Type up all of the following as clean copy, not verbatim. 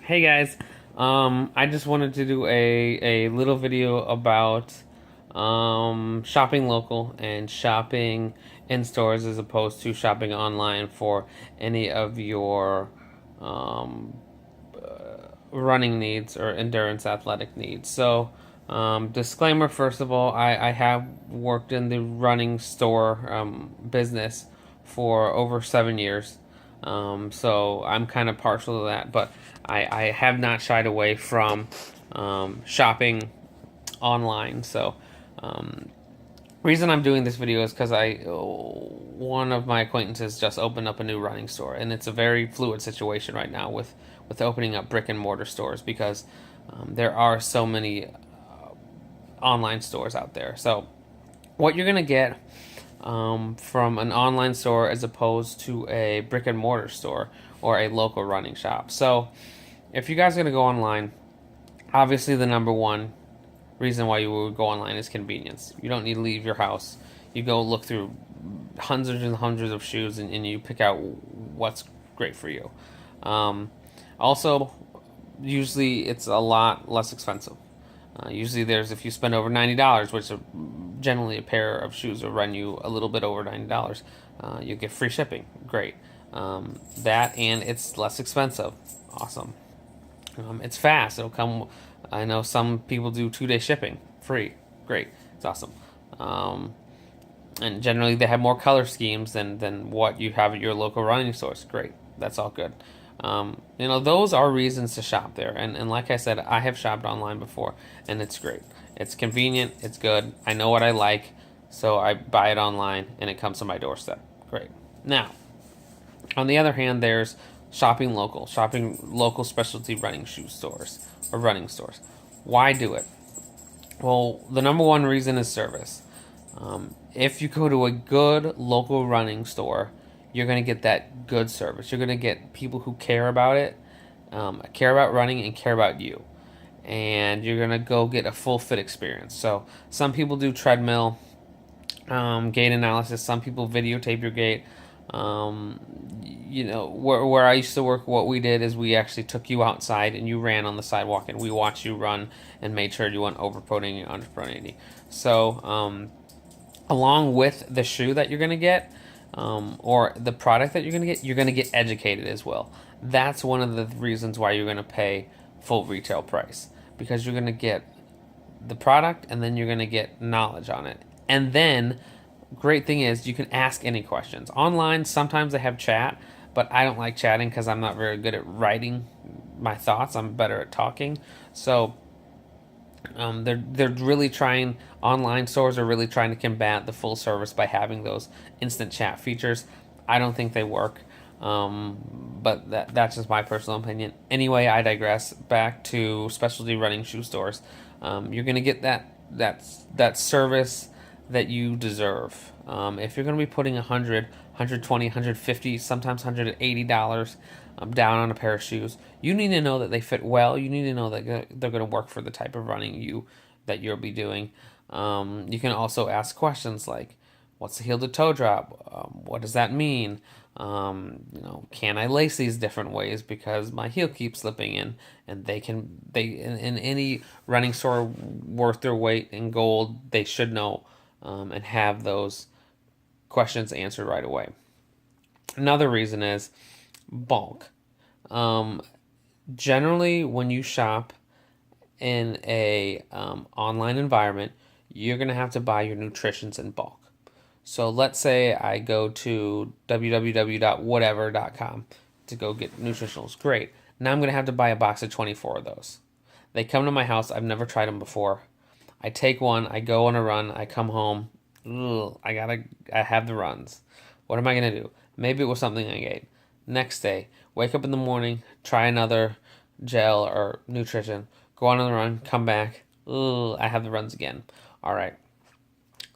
Hey guys, I just wanted to do a little video about shopping local and shopping in stores as opposed to shopping online for any of your um, running needs or endurance athletic needs. So, disclaimer first of all, I have worked in the running store business for over 7 years. So I'm kind of partial to that, but I have not shied away from shopping online. So, um, reason I'm doing this video is because one of my acquaintances just opened up a new running store, and it's a very fluid situation right now with opening up brick and mortar stores because there are so many online stores out there. So what you're gonna get from an online store as opposed to a brick and mortar store or a local running shop. So if you guys are gonna go online, obviously the number one reason why you would go online is convenience. You don't need to leave your house. You go look through hundreds and hundreds of shoes and you pick out what's great for you. Um, Also, usually it's a lot less expensive. Usually, if you spend over $90, which generally a pair of shoes will run you a little bit over $90, you get free shipping. Great. That and it's less expensive. Awesome. It's fast. It'll come. I know some people do 2 day shipping, free. Great. It's awesome. Um, and generally they have more color schemes than what you have at your local running stores. Great. That's all good. Those are reasons to shop there. And like I said, I have shopped online before, and it's great. It's convenient. It's good. I know what I like, so I buy it online, and it comes to my doorstep. Great. Now, on the other hand, there's shopping local specialty running shoe stores or running stores. Why do it? Well, the number one reason is service. If you go to a good local running store, you're going to get that good service. You're going to get people who care about it, care about running, and care about you. And you're going to go get a full fit experience. So, some people do treadmill gait analysis, some people videotape your gait. Where I used to work, what we did is we actually took you outside and you ran on the sidewalk and we watched you run and made sure you weren't overpronating and underpronating. So, along with the shoe that you're going to get, or the product that you're going to get educated as well. That's one of the reasons why you're going to pay full retail price, because you're going to get the product and then you're going to get knowledge on it. And then, great thing is you can ask any questions. Online, sometimes they have chat, but I don't like chatting because I'm not very good at writing my thoughts. I'm better at talking. So, they're really trying. Online stores are really trying to combat the full service by having those instant chat features. I don't think they work, but that's just my personal opinion. Anyway, I digress. Back to specialty running shoe stores. You're gonna get that service that you deserve. If you're gonna be putting 120, 150, sometimes $180 down on a pair of shoes, you need to know that they fit well. You need to know that they're going to work for the type of running that you'll be doing. You can also ask questions like, "What's the heel to toe drop? What does that mean? Can I lace these different ways because my heel keeps slipping in?" And in any running store worth their weight in gold, they should know and have those questions answered right away. Another reason is bulk. Um, Generally, when you shop in a online environment, you're gonna have to buy your nutritions in bulk. So let's say I go to www.whatever.com to go get nutritionals. Great. Now I'm gonna have to buy a box of 24 of those. They come to my house. I've never tried them before. I take one. I go on a run. I come home. Ugh, I have the runs. What am I gonna do? Maybe it was something I ate. Next day, wake up in the morning, try another gel or nutrition, go on the run, come back. Ugh, I have the runs again. All right,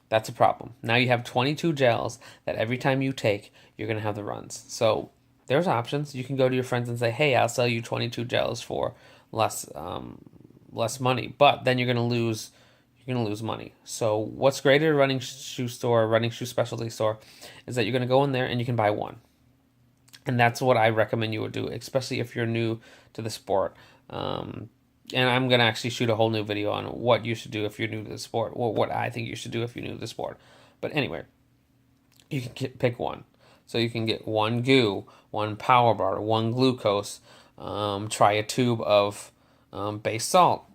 that's a problem. Now you have 22 gels that every time you take, you're gonna have the runs. So there's options. You can go to your friends and say, "Hey, I'll sell you 22 gels for less less money," but then you're gonna lose money. So what's great at a running shoe store, a running shoe specialty store, is that you're gonna go in there and you can buy one. And that's what I recommend you would do, especially if you're new to the sport. And I'm gonna actually shoot a whole new video on what you should do if you're new to the sport, or what I think you should do if you're new to the sport. But anyway, you can pick one. So you can get one goo, one power bar, one glucose. Try a tube of base salt,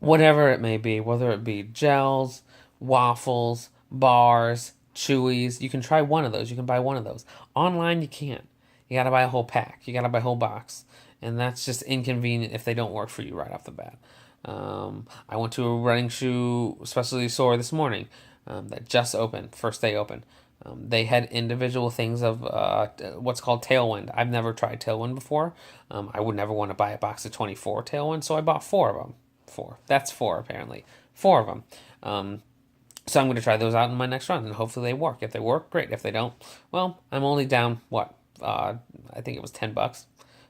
whatever it may be, whether it be gels, waffles, bars, chewies. You can try one of those. You can buy one of those. Online, you can't. You got to buy a whole pack. You got to buy a whole box. And that's just inconvenient if they don't work for you right off the bat. I went to a running shoe specialty store this morning that just opened, first day open. They had individual things of what's called Tailwind. I've never tried Tailwind before. I would never want to buy a box of 24 Tailwind, so I bought four of them. Four. That's four, apparently. Four of them. So I'm going to try those out in my next run, and hopefully they work. If they work, great. If they don't, well, I'm only down, what? I think it was $10.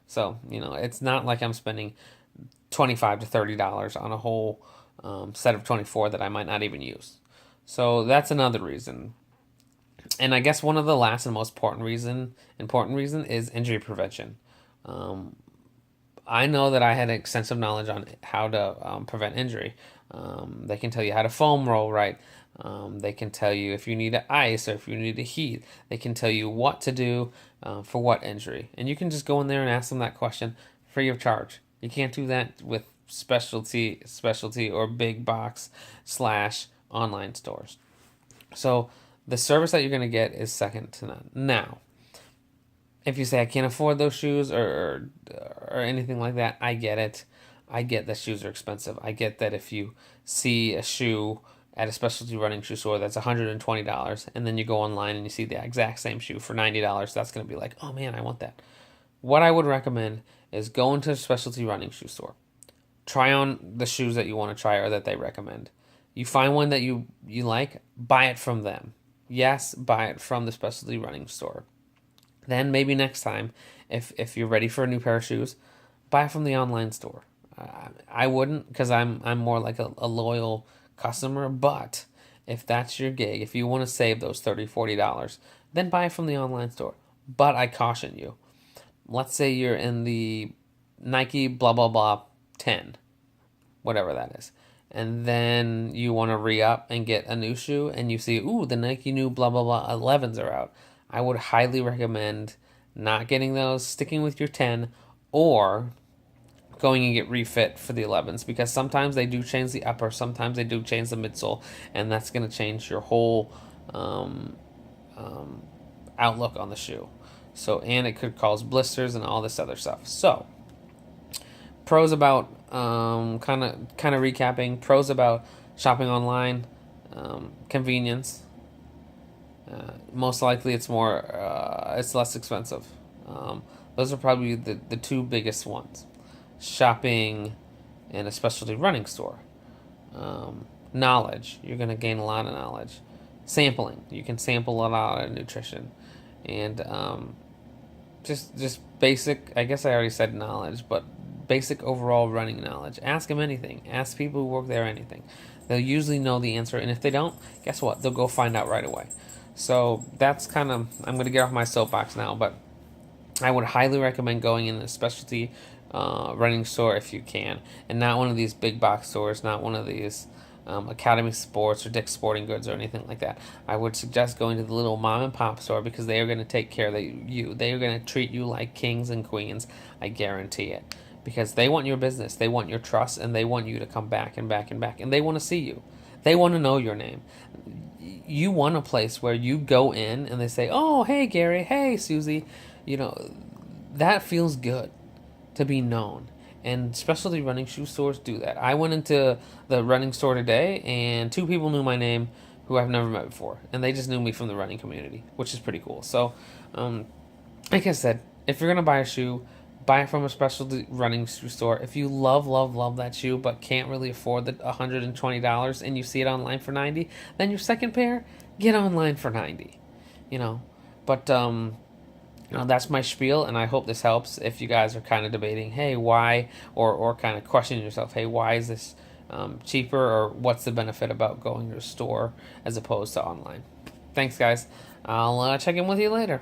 So, it's not like I'm spending $25 to $30 on a whole set of 24 that I might not even use. So that's another reason. And I guess one of the last and most important reason is injury prevention. I know that I had extensive knowledge on how to prevent injury. They can tell you how to foam roll right. They can tell you if you need to ice or if you need to heat. They can tell you what to do for what injury. And you can just go in there and ask them that question free of charge. You can't do that with specialty or big box / online stores. So the service that you're going to get is second to none. Now, if you say I can't afford those shoes or anything like that, I get it. I get that shoes are expensive. I get that if you see a shoe at a specialty running shoe store that's $120, and then you go online and you see the exact same shoe for $90, that's going to be like, oh man, I want that. What I would recommend is go into a specialty running shoe store. Try on the shoes that you want to try or that they recommend. You find one that you like, buy it from them. Yes, buy it from the specialty running store. Then maybe next time, if you're ready for a new pair of shoes, buy it from the online store. I wouldn't, because I'm more like a loyal customer. But if that's your gig, if you want to save those $30, $40, then buy it from the online store. But I caution you. Let's say you're in the Nike blah blah blah 10, whatever that is, and then you want to re-up and get a new shoe, and you see, ooh, the Nike new blah blah blah 11s are out. I would highly recommend not getting those, sticking with your 10, or going and get refit for the 11s, because sometimes they do change the upper, sometimes they do change the midsole, and that's going to change your whole outlook on the shoe. So, and it could cause blisters and all this other stuff. So, pros about kind of recapping. Pros about shopping online: convenience. Most likely, it's less expensive. Those are probably the two biggest ones. Shopping in a specialty running store. Knowledge. You're going to gain a lot of knowledge. Sampling. You can sample a lot of nutrition. And just basic, I guess I already said knowledge, but basic overall running knowledge. Ask them anything. Ask people who work there anything. They'll usually know the answer. And if they don't, guess what? They'll go find out right away. So that's kind of, I'm going to get off my soapbox now, but I would highly recommend going in a specialty running store if you can, and not one of these big box stores, not one of these Academy Sports or Dick's Sporting Goods or anything like that. I would suggest going to the little mom and pop store, because they are going to take care of you. They are going to treat you like kings and queens. I guarantee it, because they want your business, they want your trust, and they want you to come back and back and back, and they want to see you. They want to know your name. You want a place where you go in and they say, oh, hey, Gary, hey, Susie. That feels good to be known. And specialty running shoe stores do that. I went into the running store today, and 2 people knew my name who I've never met before. And they just knew me from the running community, which is pretty cool. So, like I said, if you're going to buy a shoe, buy it from a specialty running shoe store. If you love that shoe but can't really afford the $120 and you see it online for $90, then your second pair, get online for $90. But that's my spiel, and I hope this helps if you guys are kind of debating, hey, why, or kind of questioning yourself, hey, why is this cheaper, or what's the benefit about going to a store as opposed to online. Thanks, guys. I'll check in with you later.